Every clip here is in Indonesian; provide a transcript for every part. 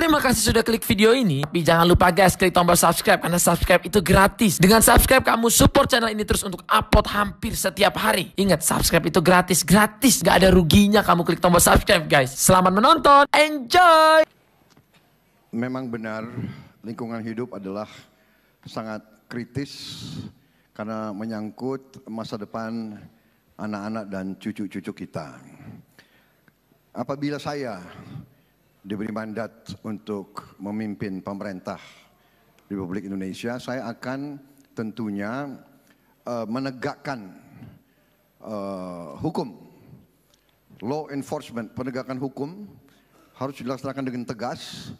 Terima kasih sudah klik video ini. Tapi jangan lupa guys, klik tombol subscribe karena subscribe itu gratis. Dengan subscribe kamu support channel ini terus untuk upload hampir setiap hari. Ingat, subscribe itu gratis, gak ada ruginya kamu klik tombol subscribe guys. Selamat menonton, enjoy. Memang benar lingkungan hidup adalah sangat kritis karena menyangkut masa depan anak-anak dan cucu-cucu kita. Apabila saya diberi mandat untuk memimpin pemerintah Republik Indonesia, saya akan tentunya menegakkan hukum, law enforcement, penegakan hukum harus dilaksanakan dengan tegas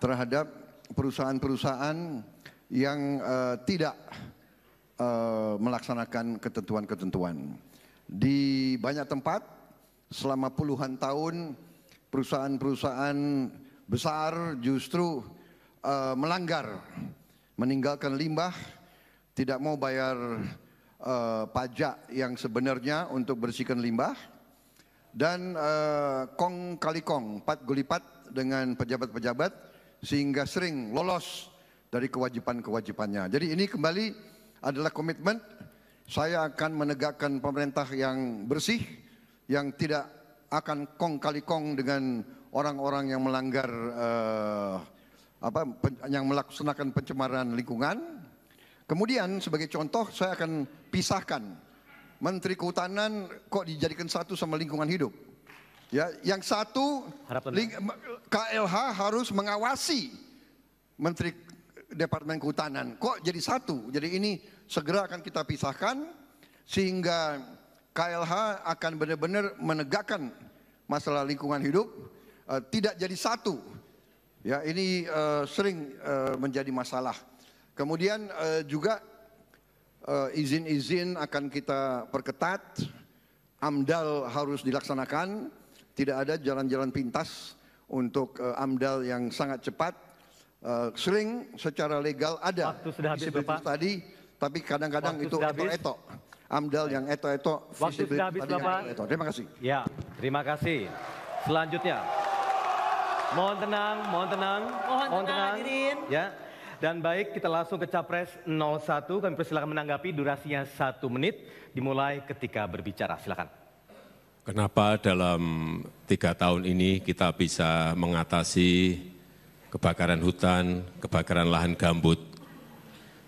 terhadap perusahaan-perusahaan yang tidak melaksanakan ketentuan-ketentuan. Di banyak tempat selama puluhan tahun perusahaan-perusahaan besar justru melanggar, meninggalkan limbah, tidak mau bayar pajak yang sebenarnya untuk bersihkan limbah, dan kong kali kong, pat gulipat dengan pejabat-pejabat sehingga sering lolos dari kewajiban-kewajibannya. Jadi ini kembali adalah komitmen saya akan menegakkan pemerintah yang bersih, yang tidak akan kong kali kong dengan orang-orang yang melanggar yang melaksanakan pencemaran lingkungan. Kemudian sebagai contoh saya akan pisahkan Menteri Kehutanan kok dijadikan satu sama lingkungan hidup. Ya, yang satu KLH harus mengawasi Menteri Departemen Kehutanan. Kok jadi satu? Jadi ini segera akan kita pisahkan sehingga KLH akan benar-benar menegakkan masalah lingkungan hidup, tidak jadi satu. Ya, ini sering menjadi masalah. Kemudian juga izin-izin akan kita perketat, AMDAL harus dilaksanakan, tidak ada jalan-jalan pintas untuk AMDAL yang sangat cepat. Sering secara legal ada tadi, tapi kadang-kadang itu eto-eto. AMDAL yang eto-eto. Waktu sudah habis Bapak. Terima kasih. Ya, terima kasih. Selanjutnya, mohon tenang, mohon tenang, mohon tenang. Hadirin. Ya, dan baik kita langsung ke Capres 01. Kami persilakan menanggapi, durasinya 1 menit, dimulai ketika berbicara. Silakan. Kenapa dalam 3 tahun ini kita bisa mengatasi kebakaran hutan, kebakaran lahan gambut?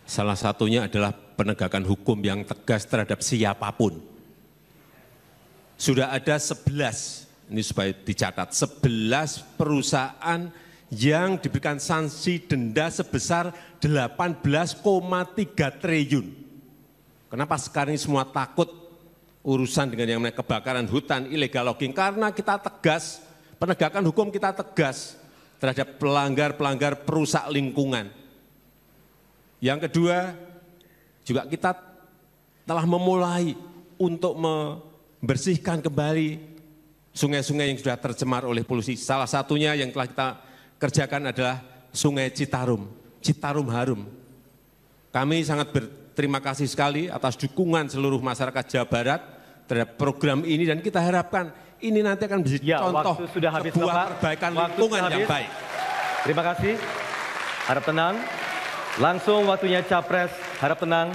Salah satunya adalah penegakan hukum yang tegas terhadap siapapun. Sudah ada 11, ini supaya dicatat, 11 perusahaan yang diberikan sanksi denda sebesar 18,3 triliun. Kenapa sekarang ini semua takut urusan dengan yang namanya kebakaran hutan, illegal logging? Karena kita tegas, penegakan hukum kita tegas terhadap pelanggar-pelanggar perusak lingkungan. Yang kedua, juga kita telah memulai untuk membersihkan kembali sungai-sungai yang sudah tercemar oleh polusi. Salah satunya yang telah kita kerjakan adalah Sungai Citarum, Citarum Harum. Kami sangat berterima kasih sekali atas dukungan seluruh masyarakat Jawa Barat terhadap program ini, dan kita harapkan ini nanti akan menjadi contoh sebuah perbaikan lingkungan yang baik. Terima kasih. Harap tenang. Langsung waktunya Capres, harap tenang.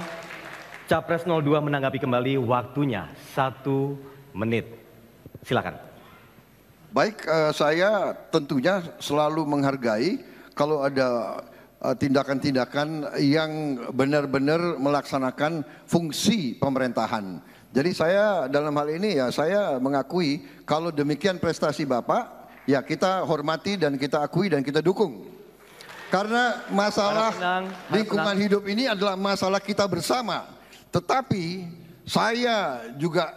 Capres 02 menanggapi kembali, waktunya 1 menit. Silakan. Baik, saya tentunya selalu menghargai kalau ada tindakan-tindakan yang benar-benar melaksanakan fungsi pemerintahan. Jadi saya dalam hal ini ya saya mengakui kalau demikian prestasi Bapak, ya kita hormati dan kita akui dan kita dukung. Karena masalah lingkungan hidup ini adalah masalah kita bersama. Tetapi saya juga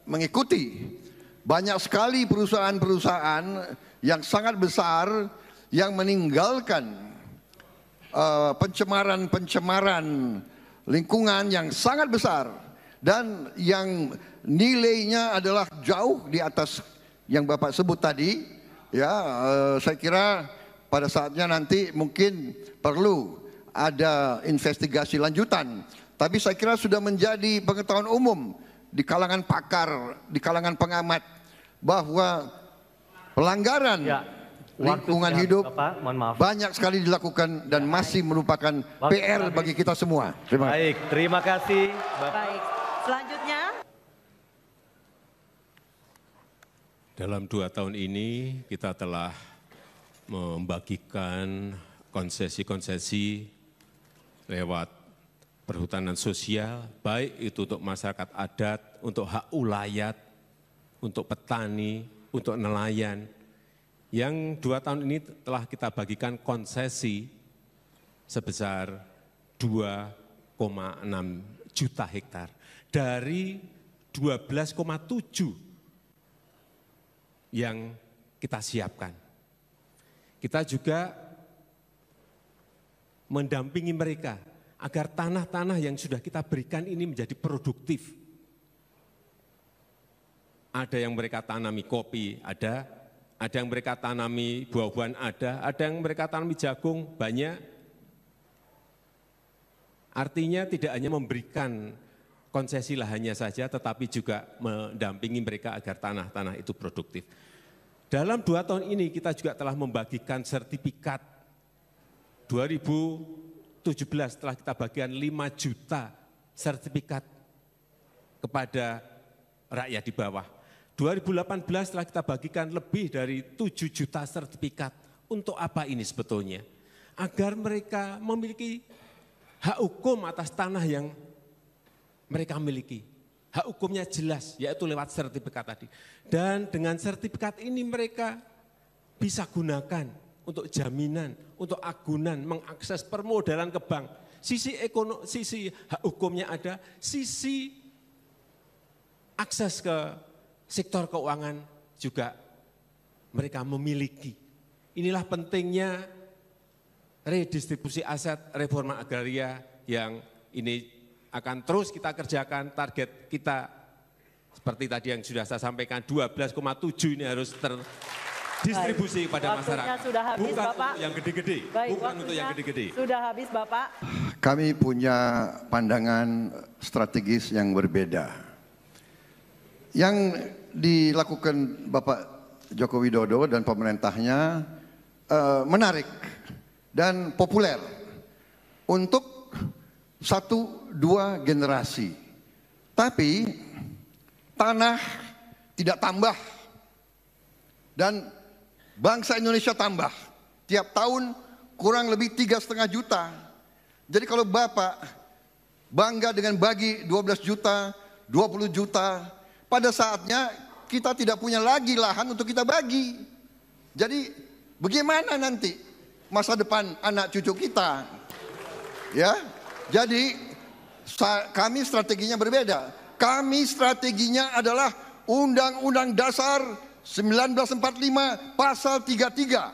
mengikuti banyak sekali perusahaan-perusahaan yang sangat besar yang meninggalkan pencemaran lingkungan yang sangat besar dan yang nilainya adalah jauh di atas yang Bapak sebut tadi. Ya, saya kira pada saatnya nanti mungkin perlu ada investigasi lanjutan. Tapi saya kira sudah menjadi pengetahuan umum di kalangan pakar, di kalangan pengamat bahwa pelanggaran lingkungan hidup Bapak, mohon maaf. banyak sekali dilakukan dan masih merupakan PR bagi kita semua. Terima kasih. Baik, terima kasih. Baik, selanjutnya. Dalam 2 tahun ini kita telah membagikan konsesi-konsesi lewat perhutanan sosial, baik itu untuk masyarakat adat, untuk hak ulayat, untuk petani, untuk nelayan. Yang 2 tahun ini telah kita bagikan konsesi sebesar 2,6 juta hektar dari 12,7 yang kita siapkan. Kita juga mendampingi mereka agar tanah-tanah yang sudah kita berikan ini menjadi produktif. Ada yang mereka tanami kopi, ada yang mereka tanami buah-buahan, ada yang mereka tanami jagung, banyak. Artinya tidak hanya memberikan konsesi lahannya saja, tetapi juga mendampingi mereka agar tanah-tanah itu produktif. Dalam 2 tahun ini kita juga telah membagikan sertifikat 2017 telah kita bagikan 5 juta sertifikat kepada rakyat di bawah. 2018 telah kita bagikan lebih dari 7 juta sertifikat. Untuk apa ini sebetulnya? Agar mereka memiliki hak hukum atas tanah yang mereka miliki. Hak hukumnya jelas, yaitu lewat sertifikat tadi. Dan dengan sertifikat ini mereka bisa gunakan untuk jaminan, untuk agunan, mengakses permodalan ke bank. Sisi hak hukumnya ada, sisi akses ke sektor keuangan juga mereka memiliki. Inilah pentingnya redistribusi aset reforma agraria yang ini akan terus kita kerjakan. Target kita seperti tadi yang sudah saya sampaikan 12,7 ini harus terdistribusi kepada masyarakat. Sudah habis, bukan Bapak. untuk yang gede-gede, bukan untuk yang gede-gede. Sudah habis, Bapak. Kami punya pandangan strategis yang berbeda. Yang dilakukan Bapak Joko Widodo dan pemerintahnya menarik dan populer untuk 1-2 generasi. Tapi tanah tidak tambah dan bangsa Indonesia tambah. Tiap tahun kurang lebih 3,5 juta. Jadi kalau Bapak bangga dengan bagi 12 juta, 20 juta, pada saatnya kita tidak punya lagi lahan untuk kita bagi. Jadi bagaimana nanti masa depan anak cucu kita? Ya, jadi kami strateginya berbeda. Kami strateginya adalah Undang-Undang Dasar 1945 Pasal 33.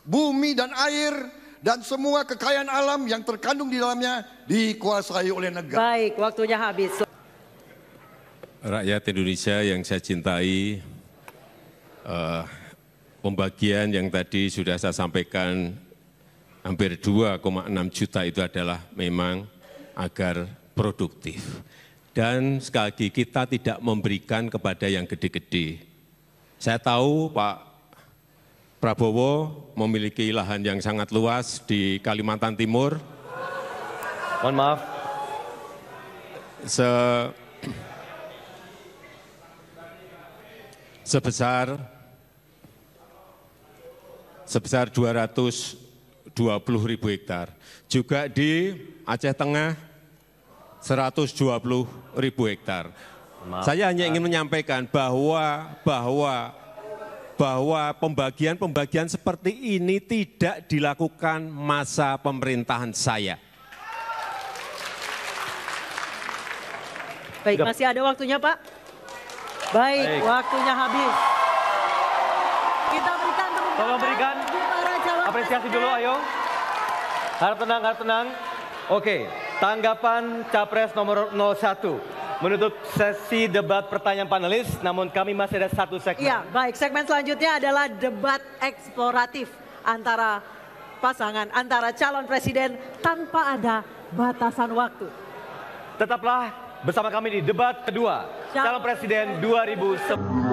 Bumi dan air dan semua kekayaan alam yang terkandung di dalamnya dikuasai oleh negara. Baik, waktunya habis. Rakyat Indonesia yang saya cintai, pembagian yang tadi sudah saya sampaikan hampir 2,6 juta itu adalah memang agar produktif. Dan sekali lagi kita tidak memberikan kepada yang gede-gede. Saya tahu Pak Prabowo memiliki lahan yang sangat luas di Kalimantan Timur. Mohon maaf. Sebesar 220.000 hektar. Juga di Aceh Tengah 120.000 hektar. Saya hanya ingin menyampaikan bahwa pembagian seperti ini tidak dilakukan masa pemerintahan saya. Baik, masih ada waktunya, Pak. Baik, waktunya habis. Kita berikan tepuk tangan. Tolong berikan apresiasi dulu, ayo. Harap tenang, harap tenang. Oke, tanggapan Capres nomor 01. Menutup sesi debat pertanyaan panelis, namun kami masih ada 1 segmen. Iya, baik. Segmen selanjutnya adalah debat eksploratif antara pasangan, antara calon presiden tanpa ada batasan waktu. Tetaplah bersama kami di debat kedua, calon presiden 2010.